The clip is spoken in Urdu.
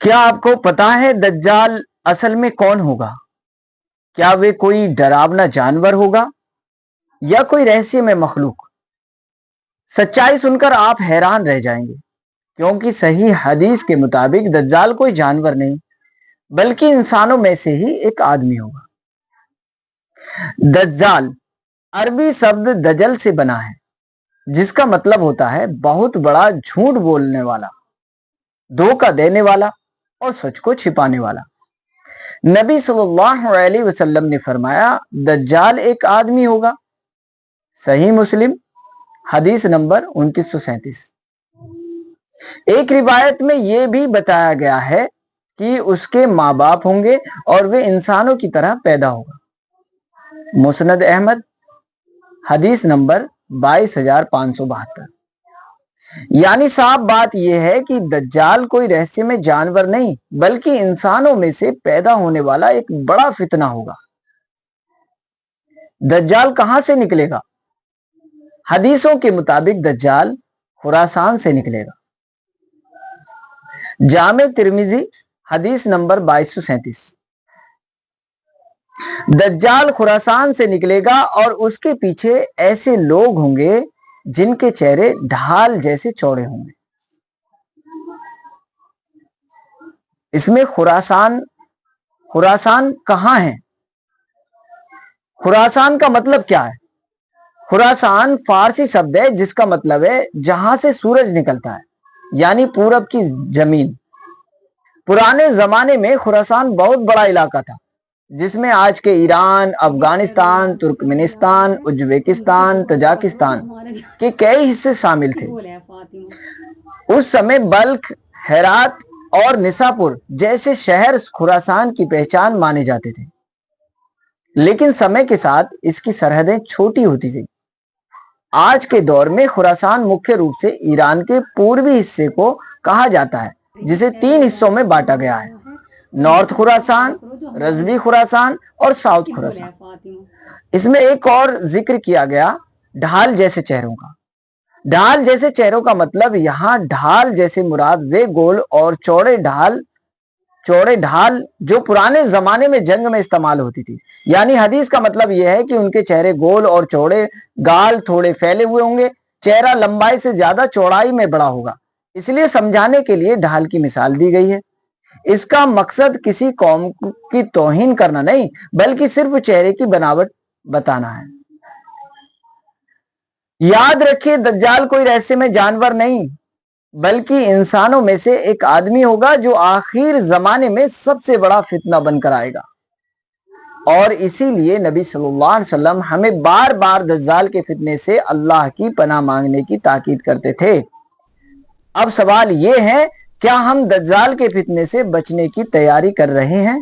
کیا آپ کو پتا ہے دجال اصل میں کون ہوگا؟ کیا وہ کوئی ڈراونا جانور ہوگا یا کوئی رہسیہ میں مخلوق؟ سچائی سن کر آپ حیران رہ جائیں گے، کیونکہ صحیح حدیث کے مطابق دجال کوئی جانور نہیں بلکہ انسانوں میں سے ہی ایک آدمی ہوگا۔ دجال عربی شبد دجل سے بنا ہے، جس کا مطلب ہوتا ہے بہت بڑا جھوٹ بولنے والا، دھوکہ دینے والا اور سچ کو چھپانے والا۔ نبی صلی اللہ علیہ وسلم نے فرمایا دجال ایک آدمی ہوگا، صحیح مسلم حدیث نمبر 2937۔ ایک روایت میں یہ بھی بتایا گیا ہے کہ اس کے ماں باپ ہوں گے اور وہ انسانوں کی طرح پیدا ہوگا۔ مسند احمد حدیث نمبر 22572۔ یعنی صاف بات یہ ہے کہ دجال کوئی رہسیہ میں جانور نہیں بلکہ انسانوں میں سے پیدا ہونے والا ایک بڑا فتنہ ہوگا۔ دجال کہاں سے نکلے گا؟ حدیثوں کے مطابق دجال خراسان سے نکلے گا۔ جامع ترمذی حدیث نمبر 2237۔ دجال خراسان سے نکلے گا اور اس کے پیچھے ایسے لوگ ہوں گے جن کے چہرے ڈھال جیسے چوڑے ہوں گے۔ اس میں خراسان کہاں ہے؟ خراسان کا مطلب کیا ہے؟ خراسان فارسی شبد ہے جس کا مطلب ہے جہاں سے سورج نکلتا ہے، یعنی پورب کی زمین۔ پرانے زمانے میں خراسان بہت بڑا علاقہ تھا جس میں آج کے ایران، افغانستان، ترکمنستان، ازبکستان، تاجکستان کے کئی حصے شامل تھے۔ اس سمے بلخ، ہرات اور نساپور جیسے شہر خراسان کی پہچان مانے جاتے تھے، لیکن سمے کے ساتھ اس کی سرحدیں چھوٹی ہوتی گئی۔ آج کے دور میں خراسان مکھیہ روپ سے ایران کے پوربی حصے کو کہا جاتا ہے، جسے 3 حصوں میں بانٹا گیا ہے: نارتھ خراسان، رضوی خراسان اور ساؤتھ خراسان۔ اس میں ایک اور ذکر کیا گیا ڈھال جیسے چہروں کا۔ ڈھال جیسے چہروں کا مطلب یہاں ڈھال جیسے مراد وہ گول اور چوڑے ڈھال جو پرانے زمانے میں جنگ میں استعمال ہوتی تھی۔ یعنی حدیث کا مطلب یہ ہے کہ ان کے چہرے گول اور چوڑے، گال تھوڑے پھیلے ہوئے ہوں گے، چہرہ لمبائی سے زیادہ چوڑائی میں بڑا ہوگا۔ اس لیے سمجھانے کے لیے ڈھال کی مثال دی گئی ہے۔ اس کا مقصد کسی قوم کی توہین کرنا نہیں بلکہ صرف چہرے کی بناوٹ بتانا ہے۔ یاد رکھیے دجال کوئی رہسیہ میں جانور نہیں بلکہ انسانوں میں سے ایک آدمی ہوگا جو آخر زمانے میں سب سے بڑا فتنہ بن کر آئے گا، اور اسی لیے نبی صلی اللہ علیہ وسلم ہمیں بار بار دجال کے فتنے سے اللہ کی پناہ مانگنے کی تاکید کرتے تھے۔ اب سوال یہ ہے، کیا ہم دجال کے فتنے سے بچنے کی تیاری کر رہے ہیں؟